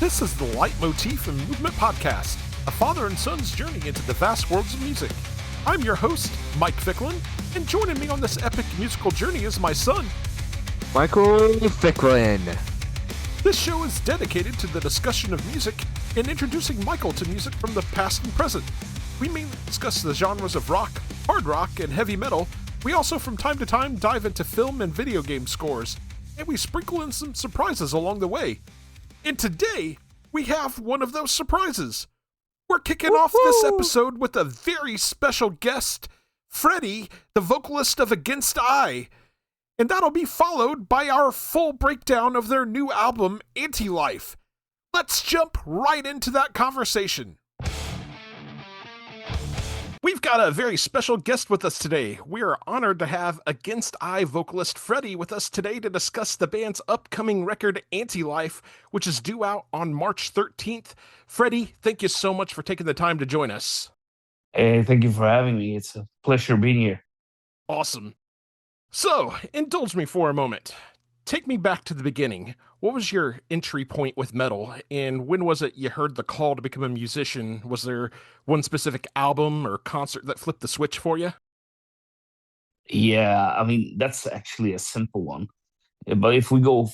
This is the Leitmotif and Movement podcast, a father and son's journey into the vast worlds of music. I'm your host, Mike Ficklin, and joining me on this epic musical journey is my son, Michael Ficklin. This show is dedicated to the discussion of music and introducing Michael to music from the past and present. We mainly discuss the genres of rock, hard rock, and heavy metal. We also from time to time dive into film and video game scores, and we sprinkle in some surprises along the way. And today, we have one of those surprises. We're kicking off this episode with a very special guest, Freddie, the vocalist of Against I. And that'll be followed by our full breakdown of their new album, Anti-Life. Let's jump right into that conversation. We've got a very special guest with us today. We are honored to have Against I vocalist Freddie with us today to discuss the band's upcoming record, Anti-Life, which is due out on March 13th. Freddie, thank you so much for taking the time to join us. Hey, thank you for having me. It's a pleasure being here. Awesome. So, indulge me for a moment. Take me back to the beginning. What was your entry point with metal, and when was it you heard the call to become a musician? Was there one specific album or concert that flipped the switch for you? Yeah, I mean that's actually a simple one. But if we go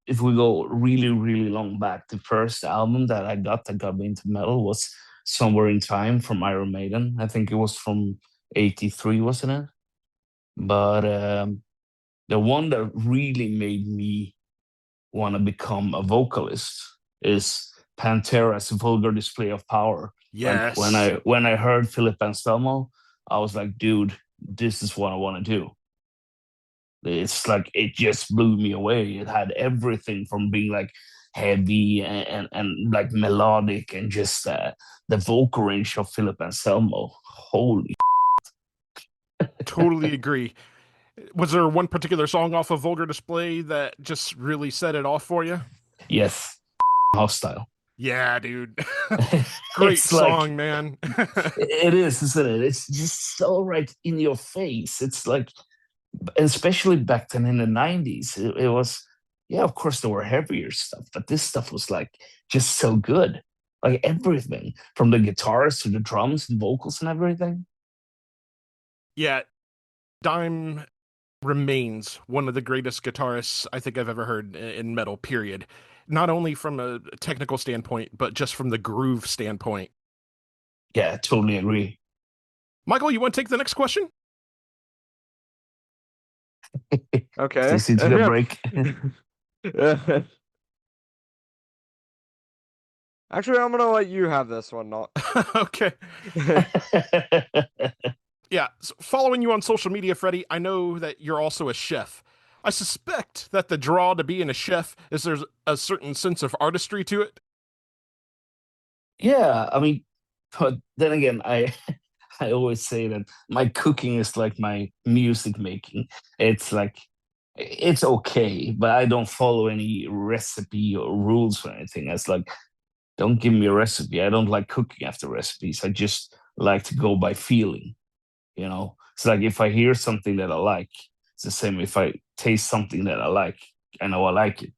really really long back, the first album that I got that got me into metal was Somewhere in Time from Iron Maiden. I think it was from '83, wasn't it? But the one that really made me want to become a vocalist is Pantera's Vulgar Display of Power. Yes. Like when I heard Philip Anselmo, I was like, dude, this is what I want to do. It's like it just blew me away. It had everything from being like heavy and like melodic, and just the vocal range of Philip Anselmo. Holy Totally agree. Was there one particular song off of Vulgar Display that just really set it off for you? yes, Hostile. Yeah, dude. Great It's song, like, man. it is, isn't it? It's just so right in your face. It's like, especially back then in the 90s, it was, yeah, of course there were heavier stuff, but this stuff was like just so good. Like everything from the guitars to the drums and vocals and everything. Yeah, Dime remains one of the greatest guitarists I think I've ever heard in metal, period. Not only from a technical standpoint, but just from the groove standpoint. Yeah, I totally agree. Michael, you want to take the next question? Okay. This is a break. Actually, I'm gonna let you have this one. Not Okay. Yeah, so following you on social media, Freddie, I know that you're also a chef. I suspect that the draw to being a chef is there's a certain sense of artistry to it. Yeah, I mean, but then again, I always say that my cooking is like my music making. It's like it's okay, but I don't follow any recipe or rules or anything. It's like, don't give me a recipe. I don't like cooking after recipes. I just like to go by feeling. You know, it's like if I hear something that I like, it's the same. If I taste something that I like, I know I like it.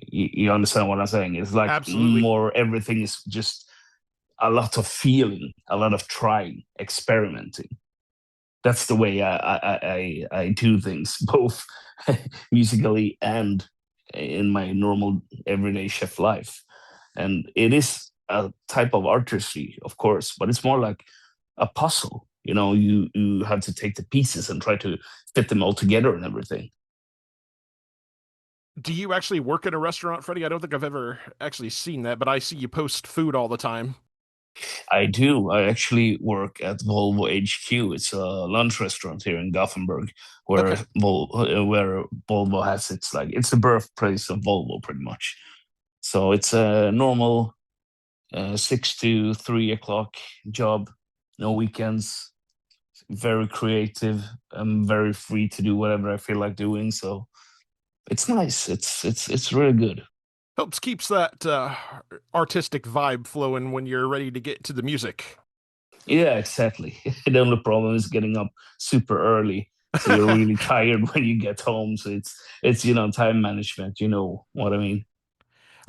You understand what I'm saying? It's like Absolutely. more everything is just a lot of feeling, a lot of trying, experimenting. That's the way I do things, both musically and in my normal everyday chef life. And it is a type of artistry, of course, but it's more like a puzzle. You know, you have to take the pieces and try to fit them all together and everything. Do you actually work at a restaurant, Freddie? I don't think I've ever actually seen that, but I see you post food all the time. I do. I actually work at Volvo HQ. It's a lunch restaurant here in Gothenburg, where Okay. where Volvo has its like it's the birthplace of Volvo, pretty much. So it's a normal 6 to 3 o'clock job, no weekends. Very creative. I'm very free to do whatever I feel like doing. So it's nice. It's really good. Helps keeps that artistic vibe flowing when you're ready to get to the music. Yeah, exactly. The only problem is getting up super early, so you're really tired when you get home. So it's time management. You know what I mean?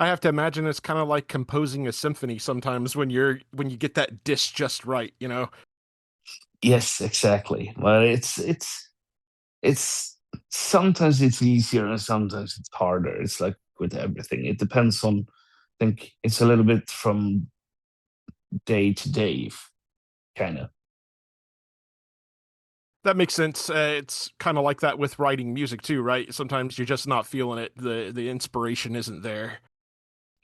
I have to imagine it's kind of like composing a symphony sometimes when you get that dish just right, you know. Yes, exactly. Well, it's sometimes it's easier and sometimes it's harder. It's like with everything. It depends on. I think it's a little bit from day to day, kind of. That makes sense. It's kind of like that with writing music too, right? Sometimes you're just not feeling it. The inspiration isn't there.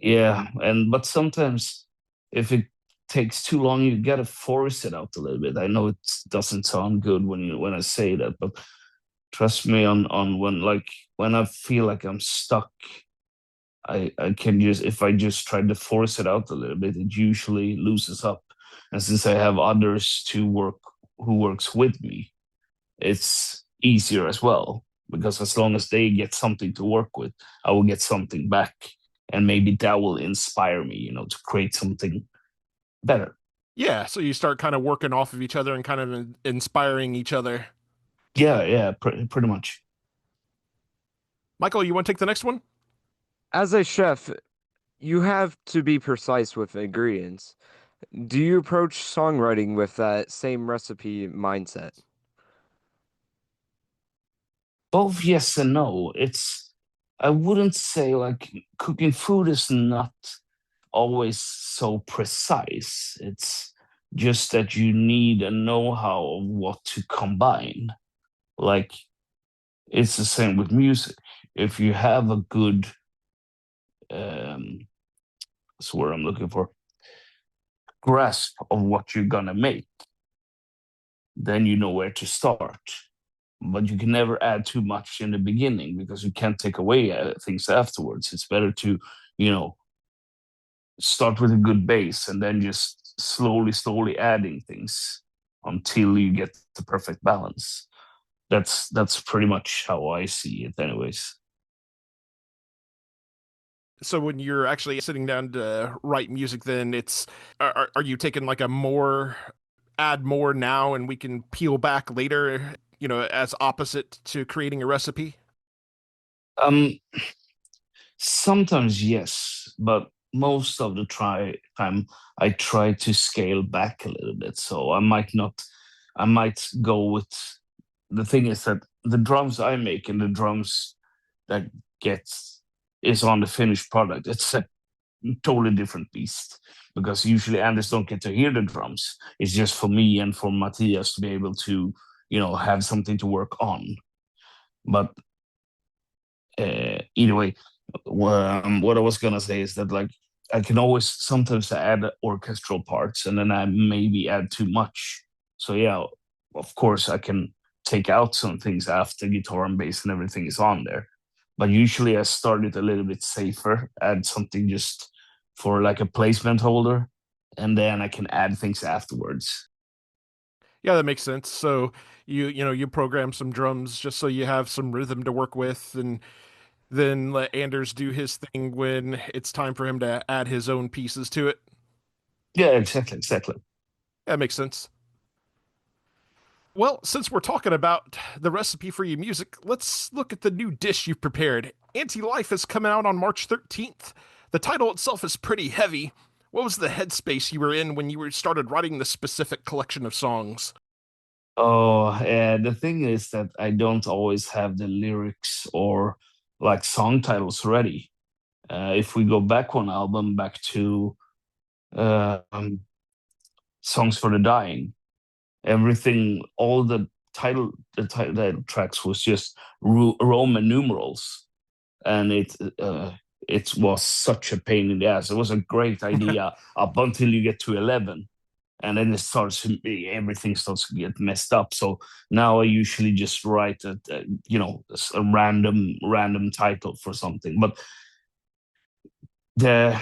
Yeah, and but sometimes if it takes too long, you gotta force it out a little bit. I know it doesn't sound good when I say that, but trust me on when I feel like I'm stuck, I can just if I just try to force it out a little bit, it usually loosens up. And since I have others to work who works with me, it's easier as well because as long as they get something to work with, I will get something back, and maybe that will inspire me, to create something better. Yeah, so you start kind of working off of each other and kind of inspiring each other. Yeah, yeah, pretty much. Michael, you want to take the next one? As a chef, you have to be precise with ingredients. Do you approach songwriting with that same recipe mindset? Both yes and no. I wouldn't say like cooking food is not always so precise. It's just that you need a know-how of what to combine. Like it's the same with music. If you have a good that's what I'm looking for, grasp of what you're gonna make, then you know where to start. But you can never add too much in the beginning because you can't take away things afterwards. It's better to, you know, start with a good base and then just slowly adding things until you get the perfect balance. That's pretty much how I see it, anyways. So when you're actually sitting down to write music, then are you taking like a more add more now and we can peel back later, as opposite to creating a recipe? Um, Sometimes yes, but most of the time I try to scale back a little bit. So I might not, I might go with the thing is that the drums I make and the drums that gets is on the finished product. It's a totally different beast because usually Anders don't get to hear the drums. It's just for me and for Matthias to be able to, have something to work on. But either way, what I was gonna say is that like I can always sometimes add orchestral parts and then I maybe add too much. So yeah, of course I can take out some things after guitar and bass and everything is on there. But usually I start it a little bit safer, add something just for like a placement holder, and then I can add things afterwards. Yeah, that makes sense. So you program some drums just so you have some rhythm to work with, and then let Anders do his thing when it's time for him to add his own pieces to it. Yeah, exactly. That makes sense. Well, since we're talking about the recipe for your music, let's look at the new dish you've prepared. Anti Life is coming out on March 13th. The title itself is pretty heavy. What was the headspace you were in when you started writing this specific collection of songs? Oh, the thing is that I don't always have the lyrics or like song titles ready. If we go back one album, back to uh, um, Songs for the Dying, everything, all the title tracks was just Roman numerals, and it was such a pain in the ass. It was a great idea up until you get to 11, and then everything starts to get messed up. So now I usually just write a random title for something. But the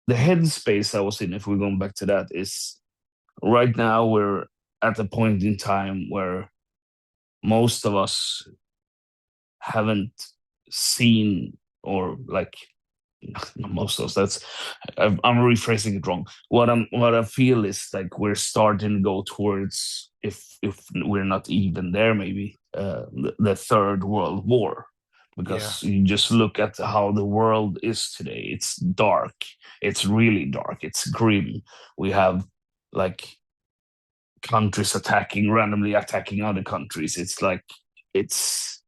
the headspace I was in, if we're going back to that, is right now we're at a point in time where most of us haven't seen or like not most of us. I'm rephrasing it wrong. What I feel is like we're starting to go towards, if we're not even there, maybe the third world war, Yeah. because you just look at how the world is today. It's dark. It's really dark. It's grim. We have like countries randomly attacking other countries. It's like it's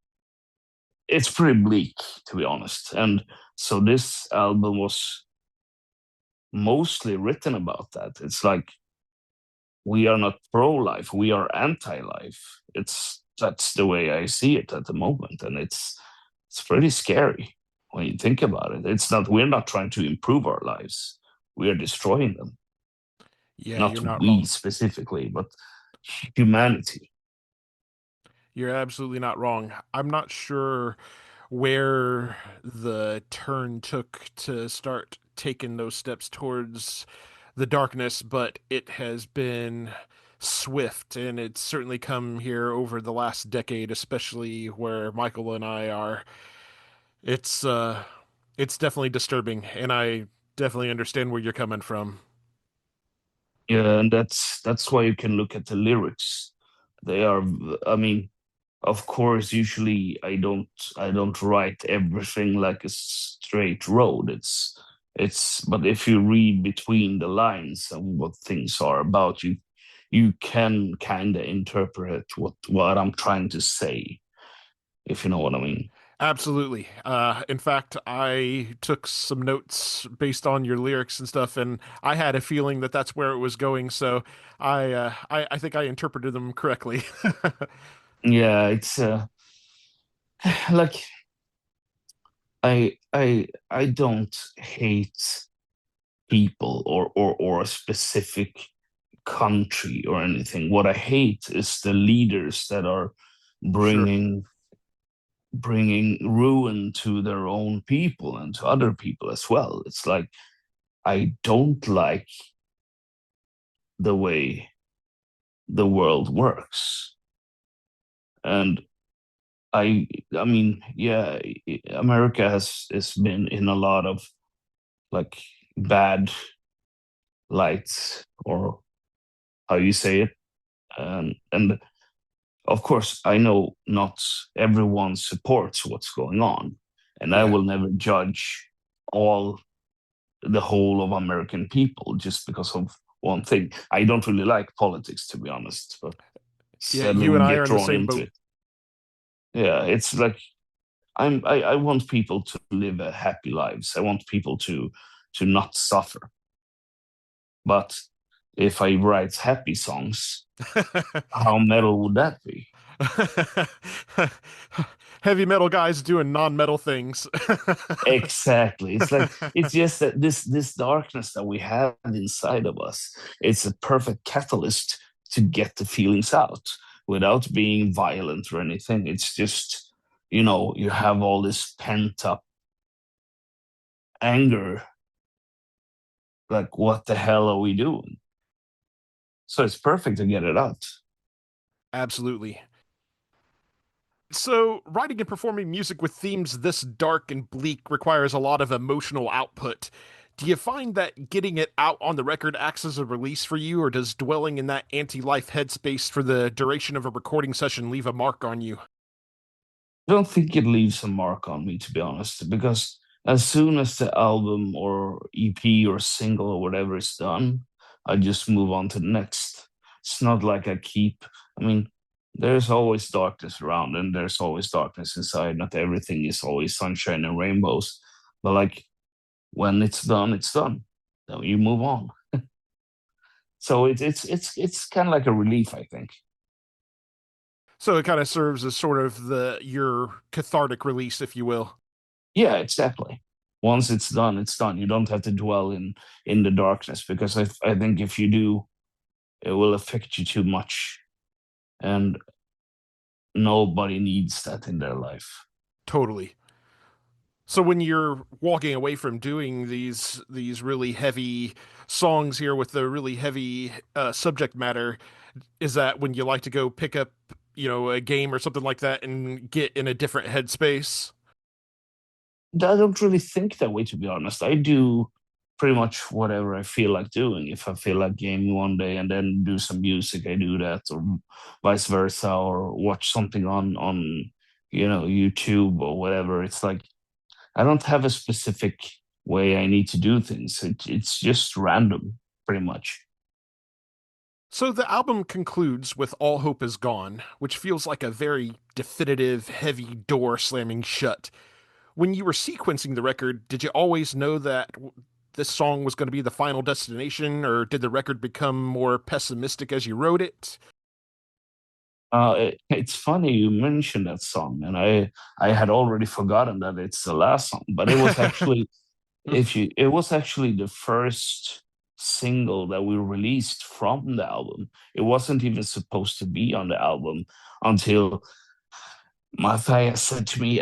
it's pretty bleak, to be honest. And so this album was mostly written about that. It's like we are not pro-life, we are anti-life. That's the way I see it at the moment, and it's pretty scary when you think about it. It's not We're not trying to improve our lives, we are destroying them. Yeah, Not you're not we wrong. specifically, but humanity. You're absolutely not wrong. I'm not sure where the turn took to start taking those steps towards the darkness, but it has been swift, and it's certainly come here over the last decade, especially where Michael and I are. It's uh it's definitely disturbing, and I definitely understand where you're coming from. Yeah, and that's why you can look at the lyrics. They are, I mean, of course, usually I don't write everything like a straight road. But if you read between the lines and what things are about, you can kind of interpret what I'm trying to say, if you know what I mean. Absolutely. In fact, I took some notes based on your lyrics and stuff, and I had a feeling that that's where it was going. So I think I interpreted them correctly. Yeah, it's like I don't hate people or a specific country or anything. What I hate is the leaders that are Sure. bringing bringing ruin to their own people and to other people as well. It's like I don't like the way the world works. And I mean, yeah, America has been in a lot of like bad lights, or how you say it. And of course, I know not everyone supports what's going on, and I Yeah. will never judge all the whole of American people just because of one thing. I don't really like politics, to be honest, but Yeah, sadly you and we I are get in the drawn same into boat. it. Yeah, it's like I want people to live a happy lives. I want people to not suffer. But if I write happy songs, how metal would that be? Heavy metal guys doing non-metal things. Exactly. It's just that this darkness that we have inside of us, it's a perfect catalyst to get the feelings out without being violent or anything. It's just, you have all this pent up anger. Like, what the hell are we doing? So it's perfect to get it out. Absolutely. So, writing and performing music with themes this dark and bleak requires a lot of emotional output. Do you find that getting it out on the record acts as a release for you, or does dwelling in that anti life headspace for the duration of a recording session leave a mark on you? I don't think it leaves a mark on me, to be honest, because as soon as the album or EP or single or whatever is done, I just move on to the next. It's not like I mean, there's always darkness around and there's always darkness inside. Not everything is always sunshine and rainbows, but like when it's done, it's done. Then you move on. So it's kind of like a relief, I think. So it kind of serves as sort of the your cathartic release, if you will. Yeah, exactly. Once it's done, it's done. You don't have to dwell in the darkness, because I think if you do, it will affect you too much, and nobody needs that in their life. Totally. So when you're walking away from doing these really heavy songs here with the really heavy subject matter, is that when you like to go pick up, a game or something like that and get in a different headspace? I don't really think that way, to be honest. I do pretty much whatever I feel like doing. If I feel like gaming one day and then do some music, I do that, or vice versa, or watch something on YouTube or whatever. It's like I don't have a specific way I need to do things. It's just random, pretty much. So the album concludes with All Hope Is Gone, which feels like a very definitive, heavy door slamming shut. When you were sequencing the record, did you always know that this song was going to be the final destination, or did the record become more pessimistic as you wrote it? It's funny you mentioned that song, and I had already forgotten that it's the last song, but it was actually it was actually the first single that we released from the album. It wasn't even supposed to be on the album until Matthias said to me,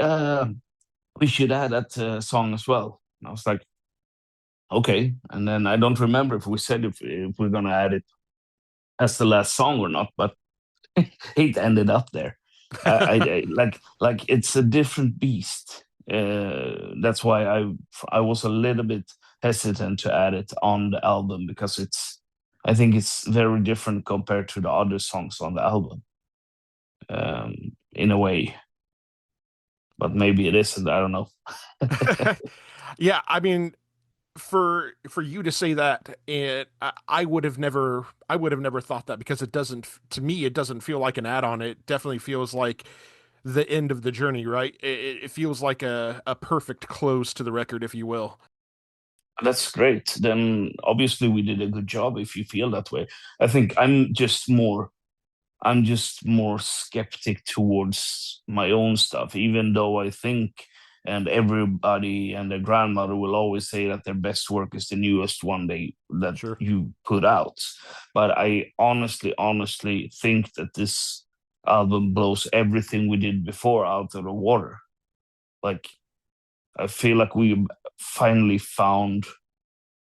we should add that song as well. And I was like, okay. And then I don't remember if we said if we're gonna add it as the last song or not, but it ended up there. I like it's a different beast. That's why I was a little bit hesitant to add it on the album, because I think it's very different compared to the other songs on the album, in a way. But maybe it isn't. I don't know. Yeah, I mean, for you to say that, I would have never thought that, because it doesn't, to me, it doesn't feel like an add-on. It definitely feels like the end of the journey, right? It feels like a perfect close to the record, if you will. That's great. Then obviously we did a good job if you feel that way. I think I'm just more skeptic towards my own stuff, even though I think, and everybody and their grandmother will always say that their best work is the newest one that Sure. you put out. But I honestly think that this album blows everything we did before out of the water. Like, I feel like we finally found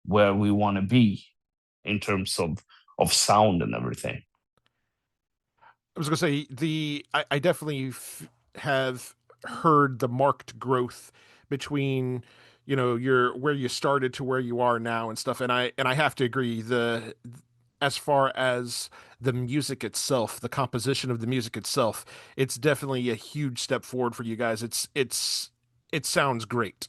where we want to be in terms of sound and everything. I was gonna say I definitely have heard the marked growth between your where you started to where you are now and stuff, and I have to agree, the as far as the music itself, the composition of the music itself, it's definitely a huge step forward for you guys. It sounds great.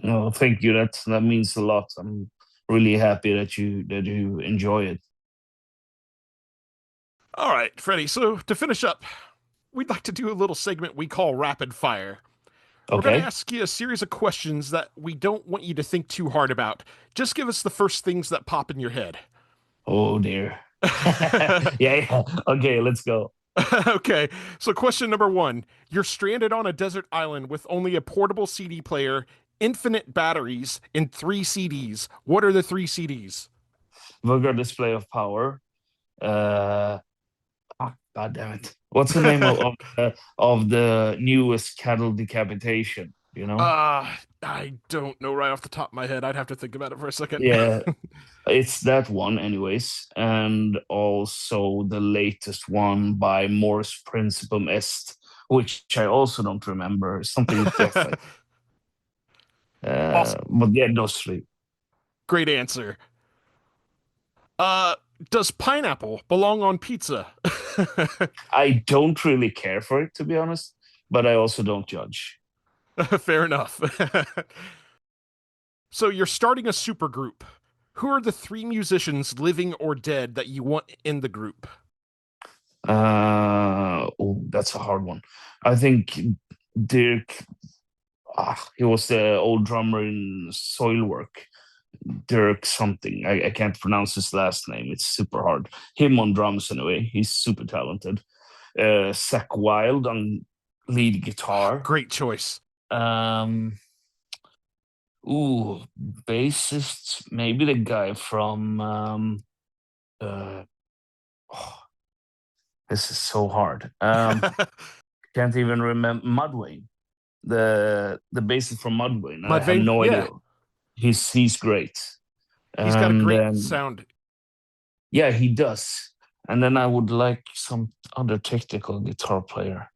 Oh, thank you. That means a lot. I'm really happy that you enjoy it. All right, Freddie. So to finish up, we'd like to do a little segment we call Rapid Fire. We're going to Okay. ask you a series of questions that we don't want you to think too hard about. Just give us the first things that pop in your head. Oh dear. Yeah. Okay, let's go. Okay, so question number one. You're stranded on a desert island with only a portable CD player, infinite batteries, and three CDs. What are the three CDs? Vulgar display of power. Uh, God damn it. What's the name of the newest cattle decapitation? You know? I don't know right off the top of my head. I'd have to think about it for a second. Yeah, it's that one, anyways, and also the latest one by Morse Principum Est, which I also don't remember. Something with death. Awesome. But yeah, those three. Great answer. Uh, does pineapple belong on pizza? I don't really care for it, to be honest, but I also don't judge. Fair enough. So you're starting a supergroup. Who are the three musicians, living or dead, that you want in the group? Oh, that's a hard one. I think Dirk, he was the old drummer in Soilwork. Dirk something. I can't pronounce his last name. It's super hard. Him on drums anyway. He's super talented. Zach Wild on lead guitar. Great choice. Um, bassist, maybe the guy from uh, oh, this is so hard. Can't even remember Mudvayne. The bassist from Mudvayne. I have Mudvayne? no Yeah. idea. He's great. He's got a And great sound. yeah, he does. And then I would like some other technical guitar player.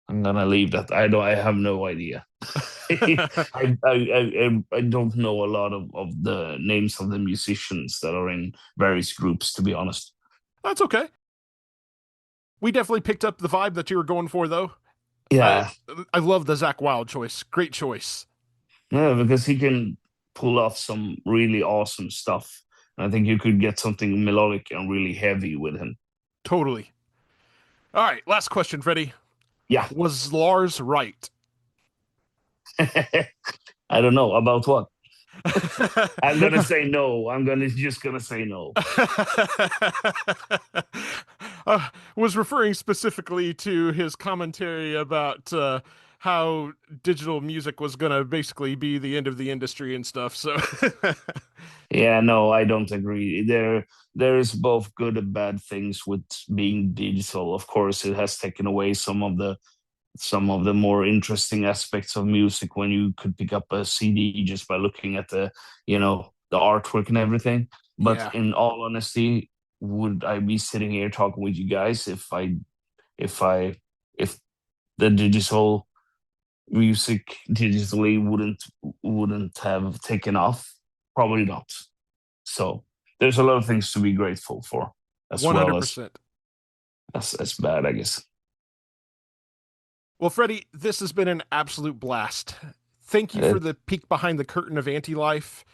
I'm gonna leave that. I have no idea. I don't know a lot of the names of the musicians that are in various groups, to be honest. That's okay. We definitely picked up the vibe that you were going for, though. Yeah, I love the Zach Wild choice. Great choice. yeah, because he can pull off some really awesome stuff. And I think you could get something melodic and really heavy with him. Totally. All right, last question, Freddie. Yeah. Was Lars right? I don't know about what. I'm gonna say no. Just gonna say no. Was referring specifically to his commentary about how digital music was going to basically be the end of the industry and stuff. So, Yeah, no, I don't agree. There is both good and bad things with being digital. Of course, it has taken away some of the more interesting aspects of music when you could pick up a CD just by looking at the artwork and everything. But yeah. in all honesty, would I be sitting here talking with you guys if the digital music digitally wouldn't have taken off? Probably not. So there's a lot of things to be grateful for, as 100%. well as bad, I guess. Well, Freddie, this has been an absolute blast. Thank you for the peek behind the curtain of Anti-Life.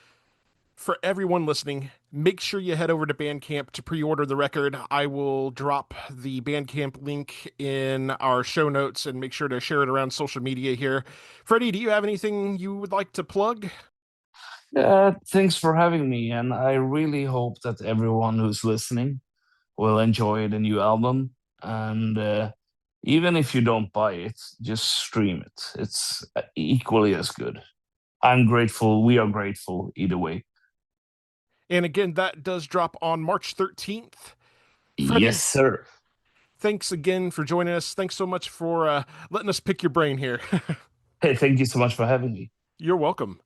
For everyone listening, make sure you head over to Bandcamp to pre-order the record. I will drop the Bandcamp link in our show notes and make sure to share it around social media here. Freddie, do you have anything you would like to plug? Thanks for having me, and I really hope that everyone who's listening will enjoy the new album. And even if you don't buy it, just stream it. It's equally as good. I'm grateful. We are grateful either way. And again, that does drop on March 13th. Freddie, yes, sir. Thanks again for joining us. Thanks so much for letting us pick your brain here. Hey, thank you so much for having me. You're welcome.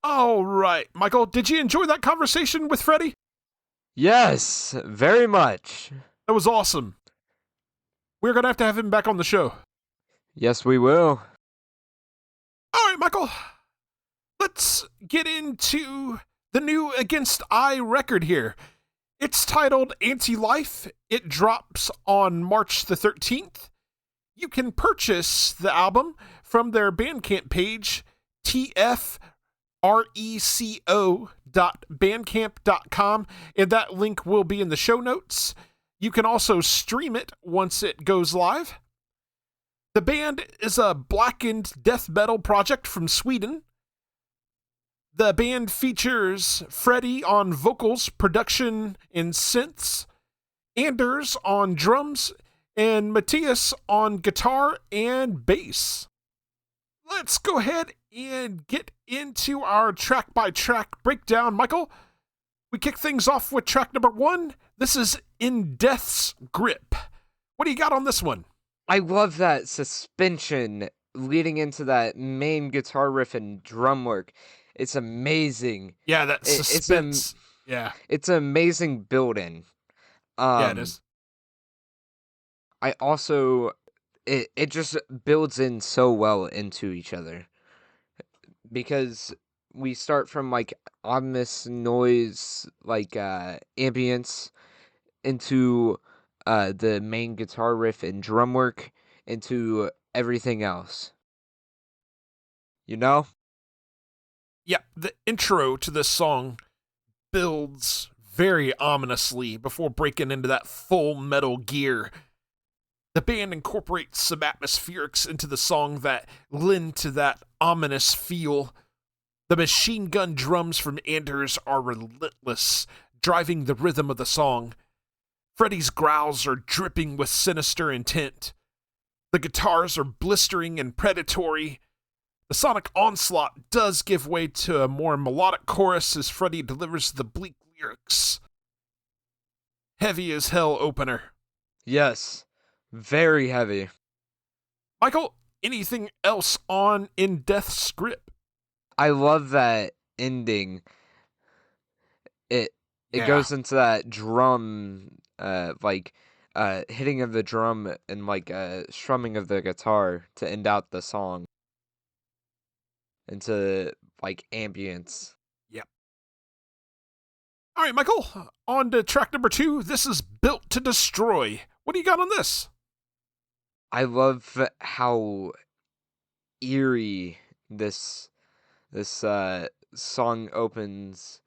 All right, Michael, did you enjoy that conversation with Freddie? Yes, very much. That was awesome. We're going to have him back on the show. Yes, we will. All right, Michael. Let's get into the new Against I record here. It's titled Anti-Life. It drops on March the 13th. You can purchase the album from their Bandcamp page, tfreco.bandcamp.com, and that link will be in the show notes. You can also stream it once it goes live. The band is a blackened death metal project from Sweden. The band features Freddie on vocals, production, and synths, Anders on drums, and Matthias on guitar and bass. Let's go ahead and get into our track-by-track breakdown. Michael, we kick things off with track number 1. This is In Death's Grip. What do you got on this one? I love that suspension leading into that main guitar riff and drum work. It's amazing. Yeah, that suspense. It's an amazing build-in. Yeah, it is. I also, it just builds in so well into each other. Because we start from, like, ominous noise, like, ambience, into the main guitar riff and drum work, into everything else. You know? Yeah, the intro to this song builds very ominously before breaking into that full metal gear. The band incorporates some atmospherics into the song that lend to that ominous feel. The machine gun drums from Anders are relentless, driving the rhythm of the song. Freddie's growls are dripping with sinister intent. The guitars are blistering and predatory. The sonic onslaught does give way to a more melodic chorus as Freddie delivers the bleak lyrics. Heavy as hell opener. Yes, very heavy. Michael, anything else on In Death's Grip? I love that ending. It goes into that drum, hitting of the drum and strumming of the guitar to end out the song. Into ambience. Yep. All right, Michael, on to track number 2. This is Built to Destroy. What do you got on this? I love how eerie this song opens,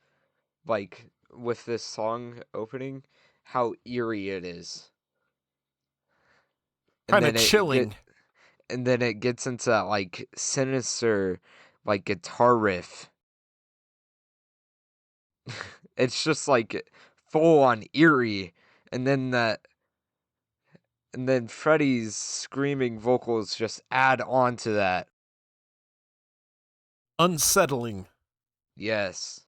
like with this song opening, how eerie it is. And Kind of then chilling. it gets into that, like, sinister, like, guitar riff. It's just like full on eerie, and then Freddie's screaming vocals just add on to that. Unsettling Yes.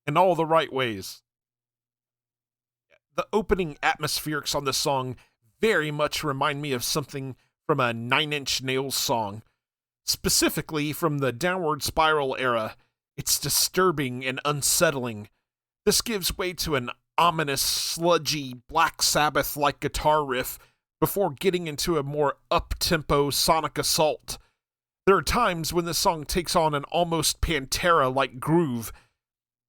in all the right ways. The opening atmospherics on this song very much remind me of something from a Nine Inch Nails song, specifically from the Downward Spiral era. It's disturbing and unsettling. This gives way to an ominous, sludgy, Black Sabbath-like guitar riff before getting into a more up-tempo sonic assault. There are times when this song takes on an almost Pantera-like groove.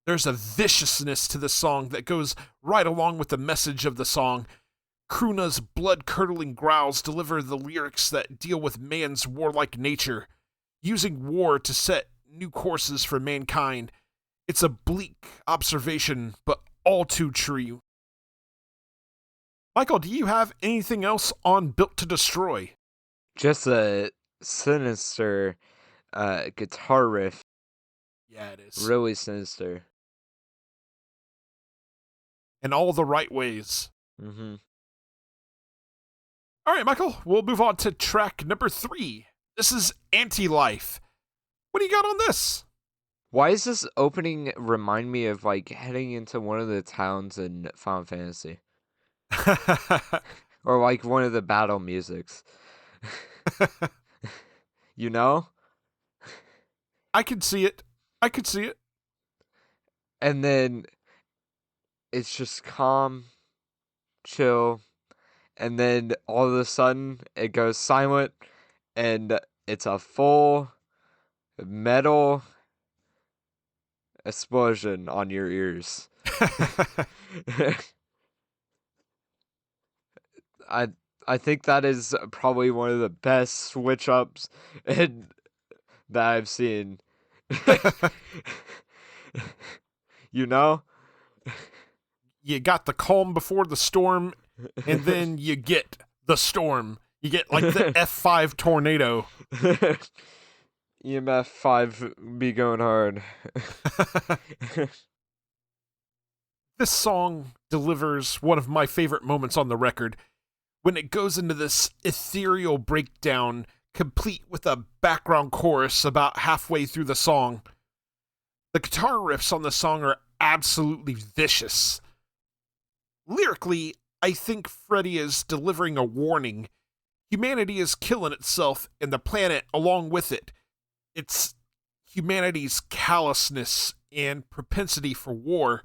There's a viciousness to this song that goes right along with the message of the song. Croona's blood-curdling growls deliver the lyrics that deal with man's warlike nature, using war to set new courses for mankind. It's a bleak observation, but all too true. Michael, do you have anything else on Built to Destroy? Just a sinister guitar riff. Yeah, it is. Really sinister. In all the right ways. Mm-hmm. All right, Michael, we'll move on to track number 3. This is Anti-Life. What do you got on this? Why does this opening remind me of, like, heading into one of the towns in Final Fantasy? Or, like, one of the battle musics. You know? I could see it. And then it's just calm, chill, and then all of a sudden it goes silent, and it's a full metal explosion on your ears. I think that is probably one of the best switch ups that I've seen. You know? You got the calm before the storm, and then you get the storm. You get like the F5 tornado. EMF 5 be going hard. This song delivers one of my favorite moments on the record when it goes into this ethereal breakdown, complete with a background chorus about halfway through the song. The guitar riffs on the song are absolutely vicious. Lyrically, I think Freddie is delivering a warning. Humanity is killing itself and the planet along with it. It's humanity's callousness and propensity for war.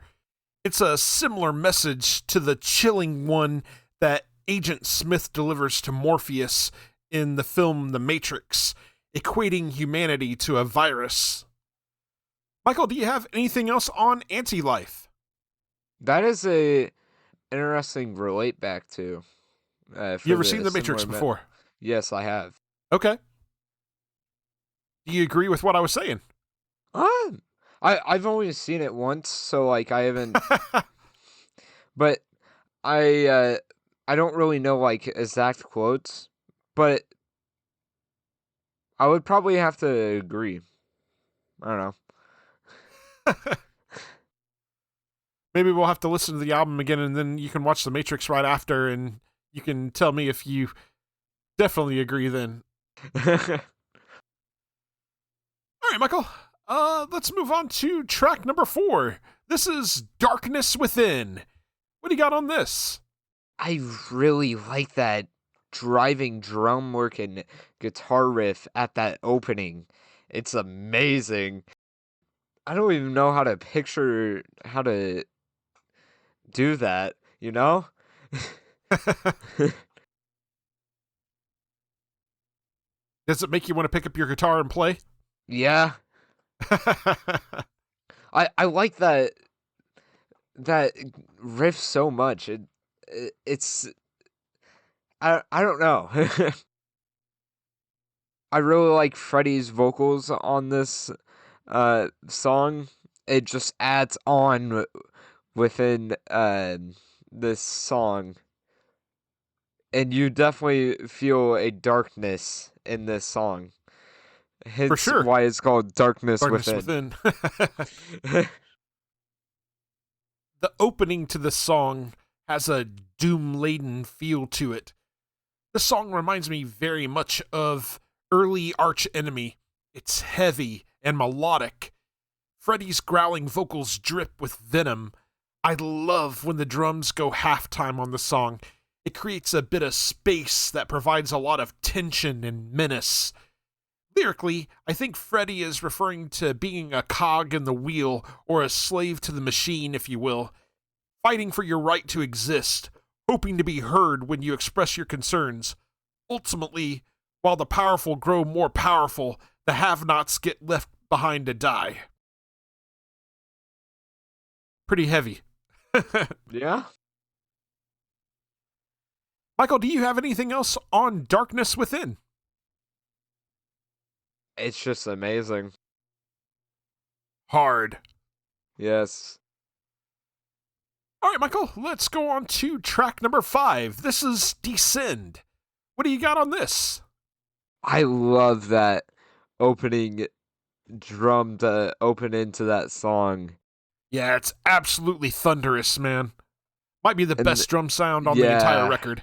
It's a similar message to the chilling one that Agent Smith delivers to Morpheus in the film The Matrix, equating humanity to a virus. Michael, do you have anything else on Anti-Life? That is a interesting relate back to. You ever seen The Matrix before? Yes, I have. Okay. Do you agree with what I was saying? I've only seen it once, so like I haven't. But I don't really know like exact quotes, but I would probably have to agree. I don't know. Maybe we'll have to listen to the album again, and then you can watch The Matrix right after, and you can tell me if you definitely agree then. All right, Michael. Let's move on to track number 4. This is Darkness Within. What do you got on this? I really like that driving drum work and guitar riff at that opening. It's amazing. I don't even know how to picture how to do that, you know? Does it make you want to pick up your guitar and play? Yeah. I like that riff so much. It's I don't know. I really like Freddie's vocals on this song. It just adds on within this song. And you definitely feel a darkness in this song. For Hence sure. why it's called Darkness Darkness Within. Within. The opening to the song has a doom-laden feel to it. The song reminds me very much of early Arch Enemy. It's heavy and melodic. Freddie's growling vocals drip with venom. I love when the drums go halftime on the song. It creates a bit of space that provides a lot of tension and menace. Lyrically, I think Freddie is referring to being a cog in the wheel, or a slave to the machine, if you will, fighting for your right to exist, hoping to be heard when you express your concerns. Ultimately, while the powerful grow more powerful, the have-nots get left behind to die. Pretty heavy. Yeah? Michael, do you have anything else on Darkness Within? It's just amazing. Hard. Yes. All right, Michael, let's go on to track number 5. This is Descend. What do you got on this? I love that opening drum to open into that song. Yeah, it's absolutely thunderous, man. Might be the And best drum sound on the entire record.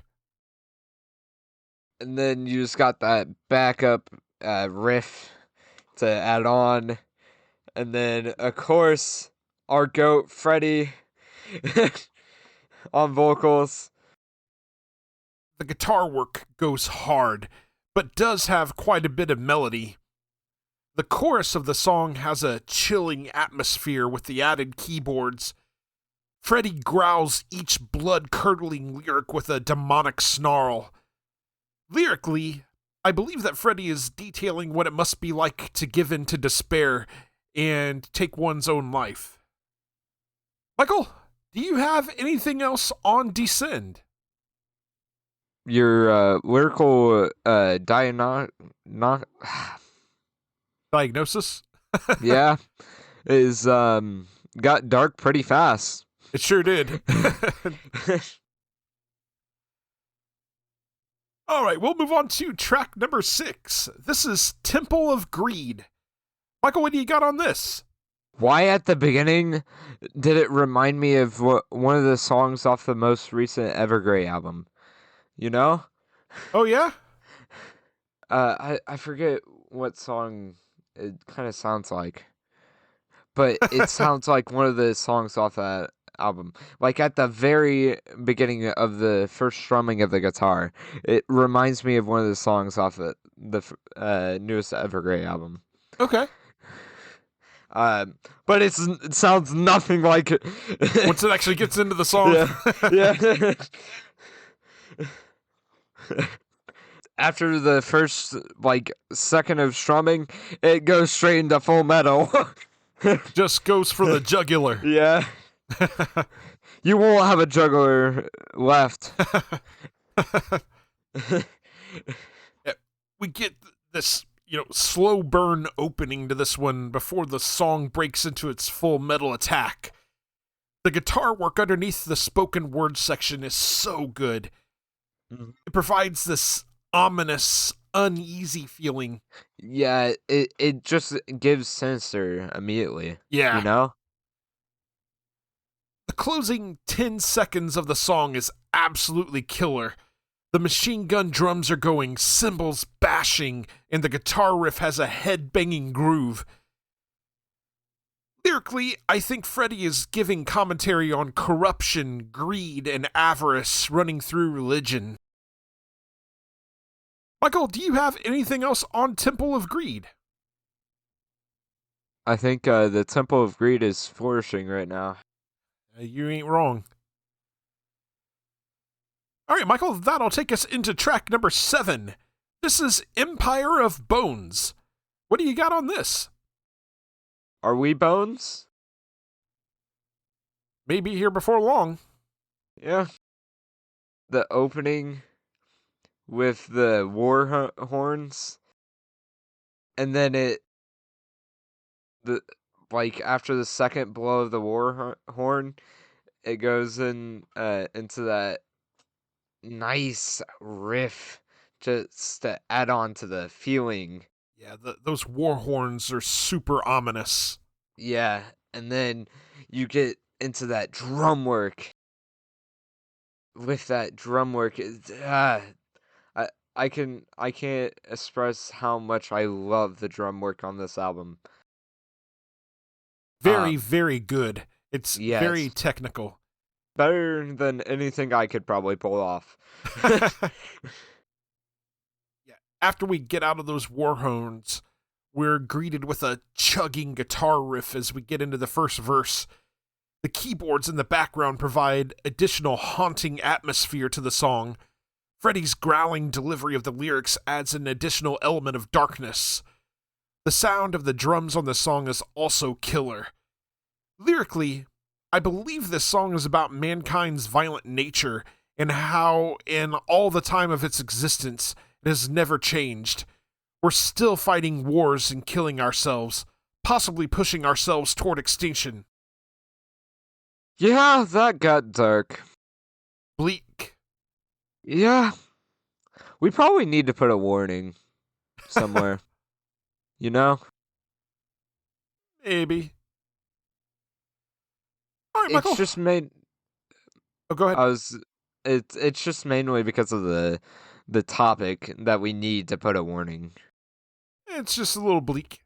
And then you just got that backup riff to add on. And then, of course, our GOAT, Freddie, on vocals. The guitar work goes hard, but does have quite a bit of melody. The chorus of the song has a chilling atmosphere with the added keyboards. Freddie growls each blood-curdling lyric with a demonic snarl. Lyrically, I believe that Freddie is detailing what it must be like to give in to despair and take one's own life. Michael, do you have anything else on Descend? Your lyrical Diagnosis? yeah, is got dark pretty fast. It sure did. All right, we'll move on to track number 6. This is Temple of Greed. Michael, what do you got on this? Why at the beginning did it remind me of one of the songs off the most recent Evergrey album? You know? Oh, yeah? I forget what song it kind of sounds like. But it sounds like one of the songs off that album. Like at the very beginning of the first strumming of the guitar, it reminds me of one of the songs off the newest Evergrey album. Okay. But it sounds nothing like it. Once it actually gets into the song. Yeah. After the first, second of strumming, it goes straight into full metal. Just goes for the jugular. Yeah. You won't have a jugular left. We get this, slow burn opening to this one before the song breaks into its full metal attack. The guitar work underneath the spoken word section is so good. Mm-hmm. It provides this ominous, uneasy feeling. Yeah, it just gives sinister immediately. Yeah. You know? The closing 10 seconds of the song is absolutely killer. The machine gun drums are going, cymbals bashing, and the guitar riff has a head-banging groove. Lyrically, I think Freddie is giving commentary on corruption, greed, and avarice running through religion. Michael, do you have anything else on Temple of Greed? I think the Temple of Greed is flourishing right now. You ain't wrong. All right, Michael, that'll take us into track number 7. This is Empire of Bones. What do you got on this? Are we Bones? Maybe here before long. Yeah. The opening with the war horns. and then the like after the second blow of the war horn, it goes into that nice riff just to add on to the feeling. Yeah, those war horns are super ominous. Yeah, and then you get into that drum work. With that drum work, I can't express how much I love the drum work on this album. Very, very good. It's yes. very technical. Better than anything I could probably pull off. Yeah. After we get out of those war horns, we're greeted with a chugging guitar riff as we get into the first verse. The keyboards in the background provide additional haunting atmosphere to the song. Freddie's growling delivery of the lyrics adds an additional element of darkness. The sound of the drums on the song is also killer. Lyrically, I believe this song is about mankind's violent nature and how, in all the time of its existence, it has never changed. We're still fighting wars and killing ourselves, possibly pushing ourselves toward extinction. Yeah, that got dark. Bleak. Yeah. We probably need to put a warning somewhere. You know? Maybe. All right, Michael. It's just made. Oh, go ahead. It's just mainly because of the topic that we need to put a warning. It's just a little bleak.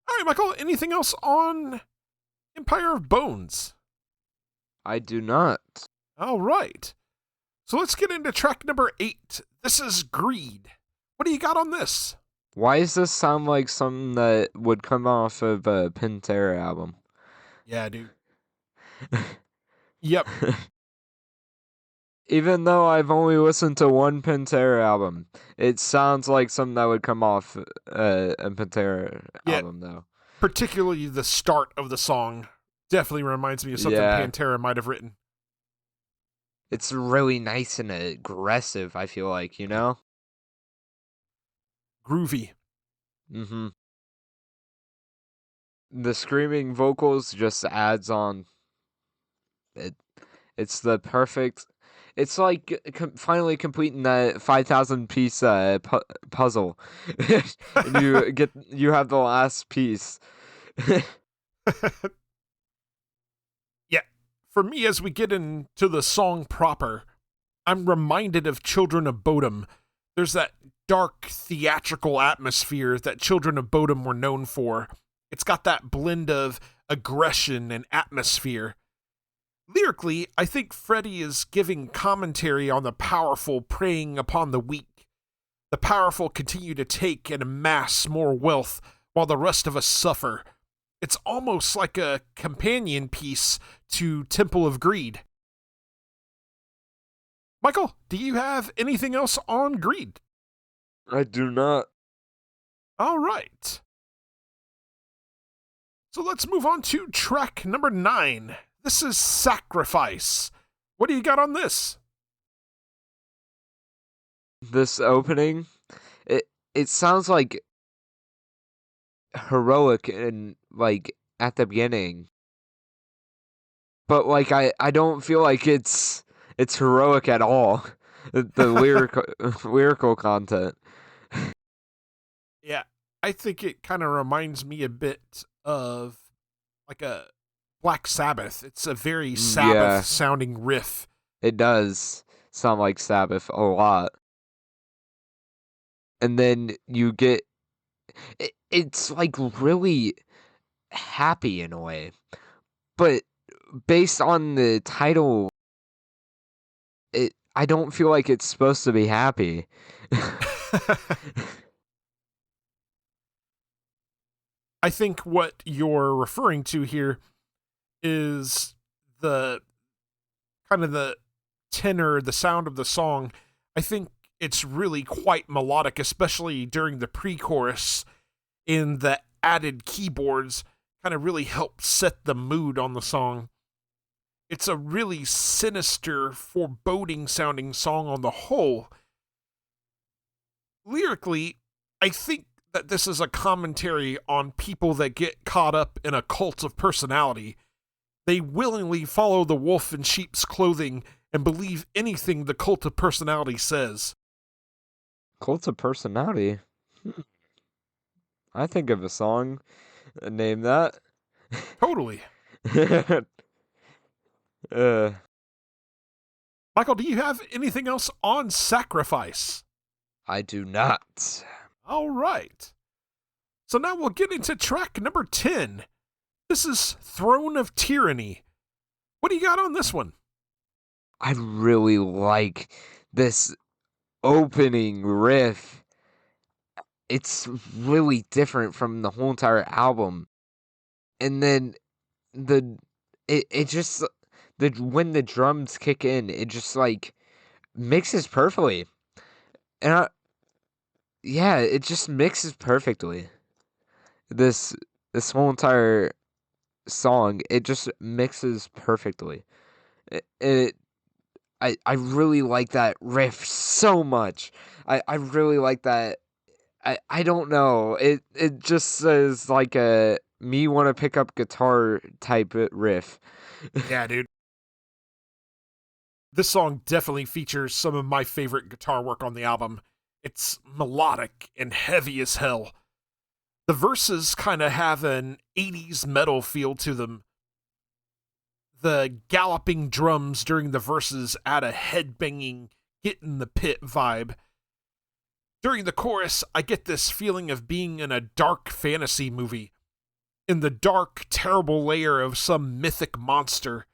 All right, Michael. Anything else on Empire of Bones? I do not. All right. So let's get into track number 8. This is Greed. What do you got on this? Why does this sound like something that would come off of a Pantera album? Yeah, dude. Yep. Even though I've only listened to one Pantera album, it sounds like something that would come off a Pantera album, though. Particularly the start of the song definitely reminds me of something Pantera might have written. It's really nice and aggressive, I feel like, you know? Groovy. Mm-hmm. The screaming vocals just adds on. It's the perfect. It's like finally completing that 5,000 piece puzzle. And you have the last piece. Yeah. For me, as we get into the song proper, I'm reminded of Children of Bodom. There's that dark, theatrical atmosphere that Children of Bodom were known for. It's got that blend of aggression and atmosphere. Lyrically, I think Freddie is giving commentary on the powerful preying upon the weak. The powerful continue to take and amass more wealth while the rest of us suffer. It's almost like a companion piece to Temple of Greed. Michael, do you have anything else on Greed? I do not. All right. So let's move on to track number 9. This is Sacrifice. What do you got on this? This opening, it sounds like heroic and like at the beginning. But like I don't feel like it's heroic at all. The lyrical content. Yeah, I think it kind of reminds me a bit of like a Black Sabbath. It's a very Sabbath-sounding riff. It does sound like Sabbath a lot. And then you get... It's like really happy in a way. But based on the title, I don't feel like it's supposed to be happy. I think what you're referring to here is the kind of the tenor, the sound of the song. I think it's really quite melodic, especially during the pre-chorus, and the added keyboards kind of really help set the mood on the song. It's a really sinister, foreboding sounding song on the whole. Lyrically, I think that this is a commentary on people that get caught up in a cult of personality. They willingly follow the wolf in sheep's clothing and believe anything the cult of personality says. Cult of personality? I think of a song. Name that. Totally. Michael, do you have anything else on Sacrifice? I do not. All right. So now we'll get into track number 10. This is Throne of Tyranny. What do you got on this one? I really like this opening riff. It's really different from the whole entire album. And then when the drums kick in, it just like mixes perfectly. And it just mixes perfectly. This whole entire song, it just mixes perfectly. I really like that riff so much. I really like that. I don't know. It just says like a me want to pick up guitar type riff. Yeah, dude. This song definitely features some of my favorite guitar work on the album. It's melodic and heavy as hell. The verses kind of have an 80s metal feel to them. The galloping drums during the verses add a headbanging, get in the pit vibe. During the chorus, I get this feeling of being in a dark fantasy movie, in the dark, terrible lair of some mythic monster.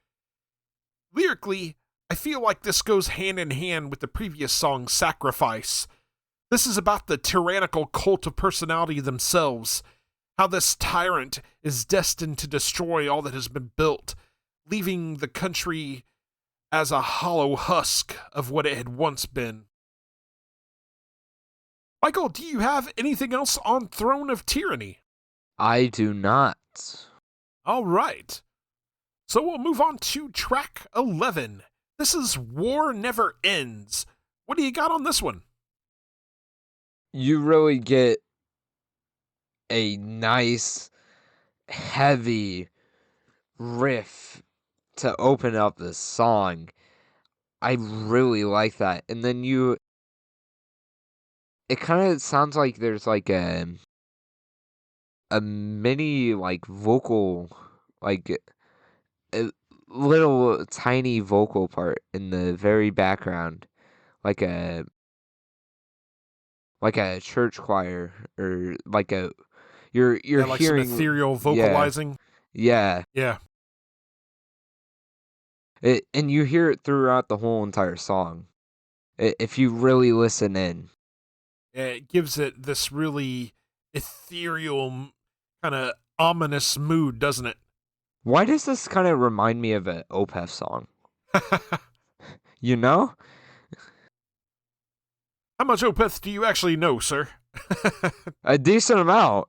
Lyrically, I feel like this goes hand in hand with the previous song, Sacrifice. This is about the tyrannical cult of personality themselves, how this tyrant is destined to destroy all that has been built, leaving the country as a hollow husk of what it had once been. Michael, do you have anything else on Throne of Tyranny? I do not. All right. So we'll move on to track 11. This is War Never Ends. What do you got on this one? You really get a nice, heavy riff to open up the song. I really like that. And then it kind of sounds like there's like a mini like vocal, like a little tiny vocal part in the very background, like a church choir, or like you're like hearing some ethereal vocalizing. Yeah. And you hear it throughout the whole entire song, if you really listen in. It gives it this really ethereal, kind of ominous mood, doesn't it? Why does this kind of remind me of an Opeth song? You know? How much Opeth do you actually know, sir? A decent amount.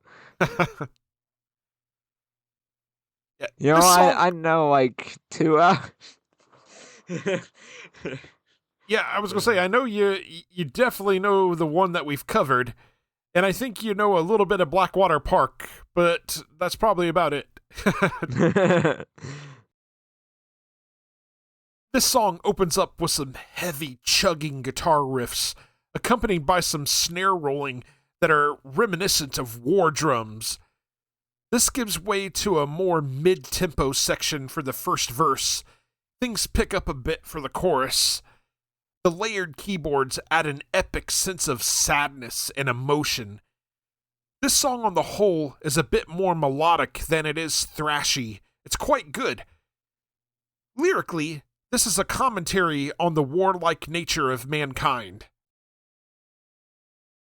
Yeah, You know, song... I know like 2 hours. Yeah, I was going to say, I know you definitely know the one that we've covered, and I think you know a little bit of Blackwater Park, but that's probably about it. This song opens up with some heavy chugging guitar riffs, accompanied by some snare rolling that are reminiscent of war drums. This gives way to a more mid-tempo section for the first verse. Things pick up a bit for the chorus. The layered keyboards add an epic sense of sadness and emotion. This song on the whole is a bit more melodic than it is thrashy. It's quite good. Lyrically, this is a commentary on the warlike nature of mankind.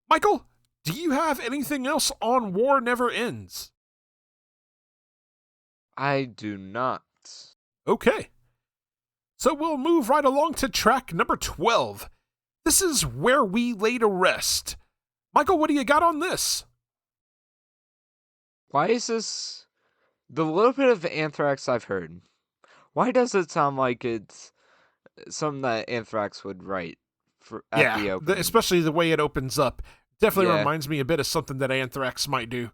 Michael, do you have anything else on War Never Ends? I do not. Okay. So we'll move right along to track number 12. This is Where We Lay to Rest. Michael, what do you got on this? Why is this... The little bit of Anthrax I've heard, why does it sound like it's something that Anthrax would write at the opening? Especially the way it opens up. Definitely Yeah. reminds me a bit of something that Anthrax might do.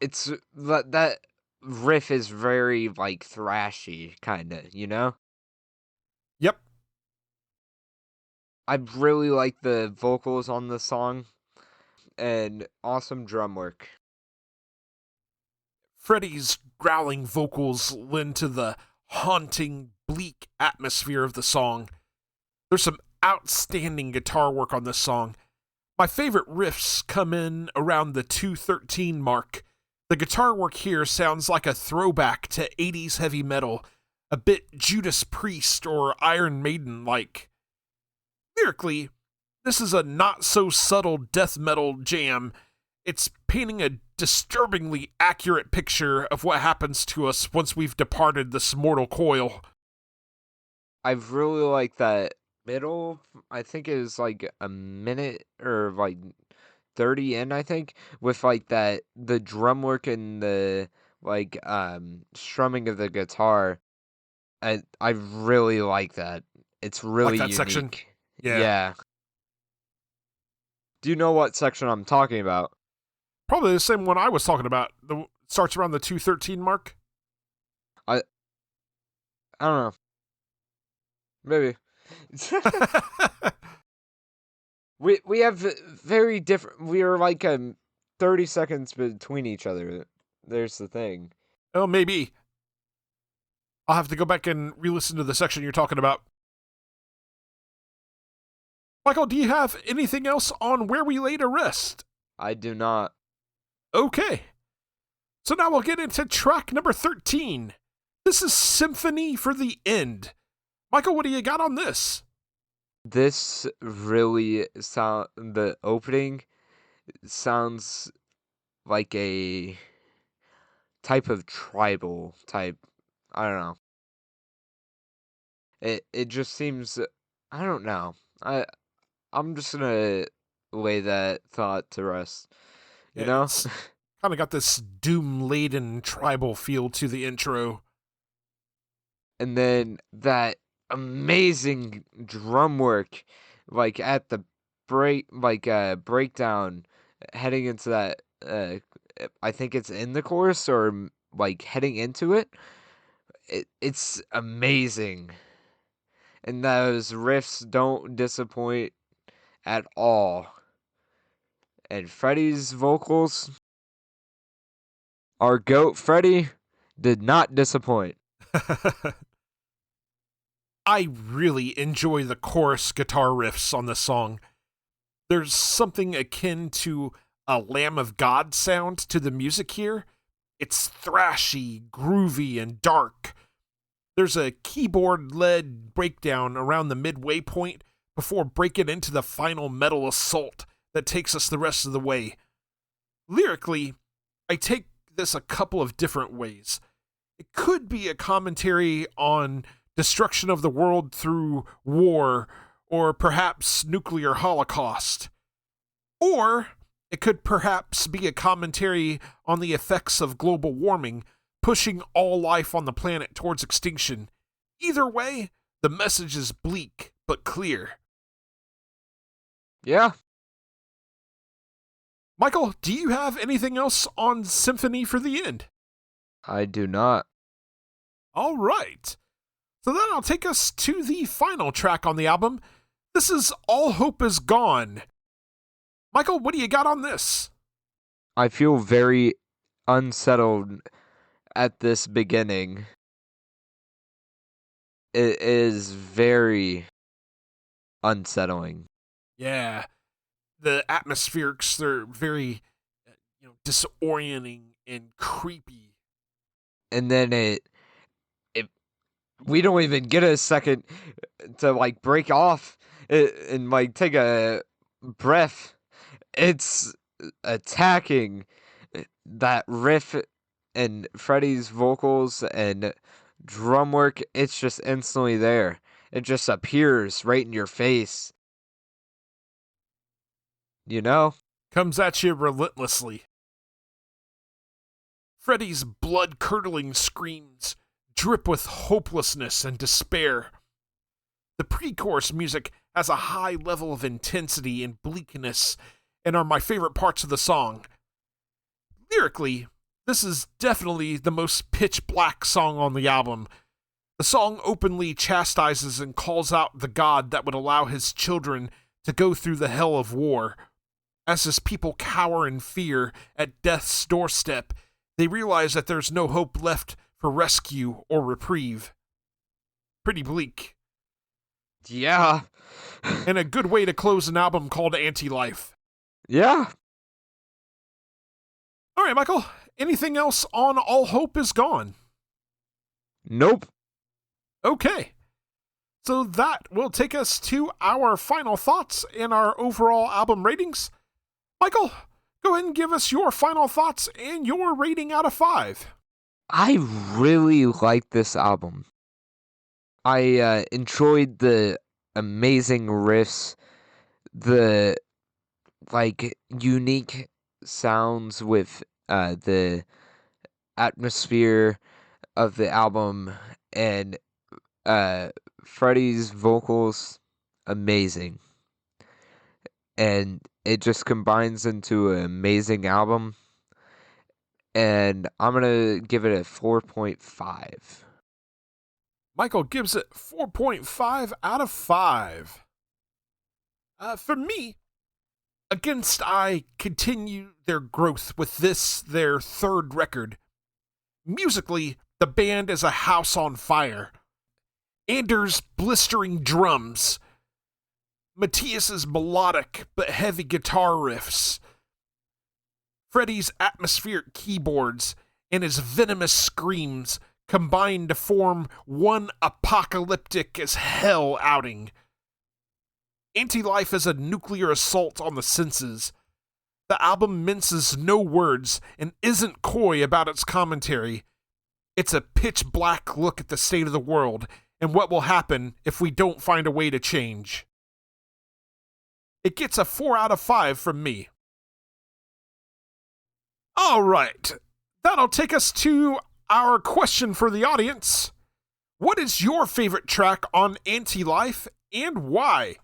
It's that riff is very like thrashy kind of, you know? Yep. I really like the vocals on the song and awesome drum work. Freddie's growling vocals lend to the haunting, bleak atmosphere of the song. There's some outstanding guitar work on this song. My favorite riffs come in around the 2:13 mark. The guitar work here sounds like a throwback to 80s heavy metal, a bit Judas Priest or Iron Maiden like. Lyrically, this is a not-so-subtle death metal jam. It's painting a disturbingly accurate picture of what happens to us once we've departed this mortal coil. I really like that middle, I think it was like a minute or like 30 in, I think, with like that the drum work and the like strumming of the guitar. I really like that. It's really Like that unique. section? Yeah. Yeah. Do you know what section I'm talking about? Probably the same one I was talking about. The starts around the 2:13 mark. I don't know. Maybe. We have very different. We are like 30 seconds between each other. There's the thing. Oh, maybe. I'll have to go back and re-listen to the section you're talking about. Michael, do you have anything else on Where We Lay to Rest? I do not. Okay. So now we'll get into track number 13. This is Symphony for the End. Michael, what do you got on this? This really the opening sounds like a type of tribal type. I don't know. It just seems, I don't know. I'm just gonna lay that thought to rest. You know? It's kind of got this doom-laden tribal feel to the intro. And then that amazing drum work, like at the breakdown, heading into that. I think it's in the chorus or like heading into it. It's amazing, and those riffs don't disappoint at all. And Freddie's vocals, our goat Freddie, did not disappoint. I really enjoy the chorus guitar riffs on this song. There's something akin to a Lamb of God sound to the music here. It's thrashy, groovy, and dark. There's a keyboard-led breakdown around the midway point before breaking into the final metal assault that takes us the rest of the way. Lyrically, I take this a couple of different ways. It could be a commentary on destruction of the world through war, or perhaps nuclear holocaust. Or it could perhaps be a commentary on the effects of global warming, pushing all life on the planet towards extinction. Either way, the message is bleak but clear. Yeah. Michael, do you have anything else on Symphony for the End? I do not. All right. So then I'll take us to the final track on the album. This is All Hope Is Gone. Michael, what do you got on this? I feel very unsettled at this beginning. It is very unsettling. Yeah. The atmospherics, they're very disorienting and creepy. And then it we don't even get a second to like break off and like take a breath. It's attacking that riff and Freddie's vocals and drum work. It's just instantly there. It just appears right in your face. You know? Comes at you relentlessly. Freddie's blood-curdling screams drip with hopelessness and despair. The pre-chorus music has a high level of intensity and bleakness and are my favorite parts of the song. Lyrically, this is definitely the most pitch black song on the album. The song openly chastises and calls out the God that would allow his children to go through the hell of war. As his people cower in fear at death's doorstep, they realize that there's no hope left for rescue or reprieve. Pretty bleak. Yeah. And a good way to close an album called Anti-Life. Yeah. All right, Michael, anything else on All Hope Is Gone? Nope. Okay. So that will take us to our final thoughts and our overall album ratings. Michael, go ahead and give us your final thoughts and your rating out of 5. I really like this album. I enjoyed the amazing riffs, the unique sounds with the atmosphere of the album, and Freddie's vocals, amazing. And it just combines into an amazing album. And I'm going to give it a 4.5. Michael gives it 4.5 out of 5. For me, Against I continue their growth with this, their third record. Musically, the band is a house on fire. Anders' blistering drums, Matthias's melodic but heavy guitar riffs, Freddie's atmospheric keyboards, and his venomous screams combine to form one apocalyptic as hell outing. Anti-Life is a nuclear assault on the senses. The album minces no words and isn't coy about its commentary. It's a pitch black look at the state of the world and what will happen if we don't find a way to change. It gets a 4 out of 5 from me. All right, that'll take us to our question for the audience. What is your favorite track on Anti-Life and why?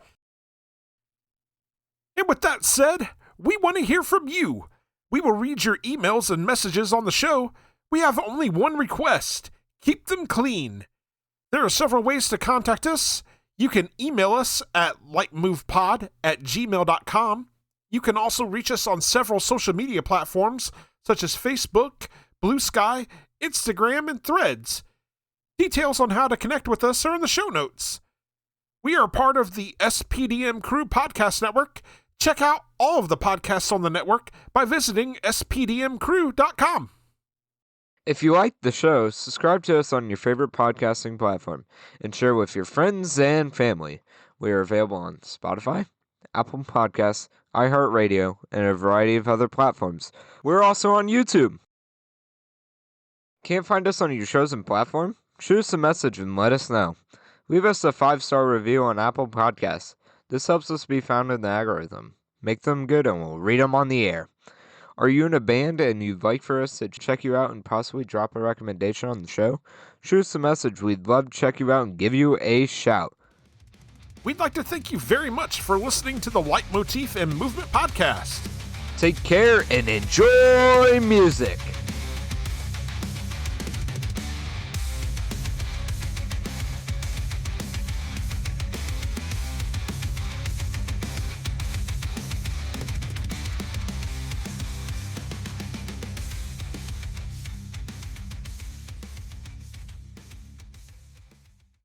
And with that said, we want to hear from you. We will read your emails and messages on the show. We have only one request. Keep them clean. There are several ways to contact us. You can email us at lightmovepod@gmail.com. You can also reach us on several social media platforms such as Facebook, Blue Sky, Instagram, and Threads. Details on how to connect with us are in the show notes. We are part of the SPDM Crew Podcast Network. Check out all of the podcasts on the network by visiting spdmcrew.com. If you like the show, subscribe to us on your favorite podcasting platform and share with your friends and family. We are available on Spotify, Apple Podcasts, iHeartRadio, and a variety of other platforms. We're also on YouTube. Can't find us on your chosen platform? Shoot us a message and let us know. Leave us a 5-star review on Apple Podcasts. This helps us be found in the algorithm. Make them good and we'll read them on the air. Are you in a band and you'd like for us to check you out and possibly drop a recommendation on the show? Shoot us a message. We'd love to check you out and give you a shout. We'd like to thank you very much for listening to the Leitmotif and Movement podcast. Take care and enjoy music.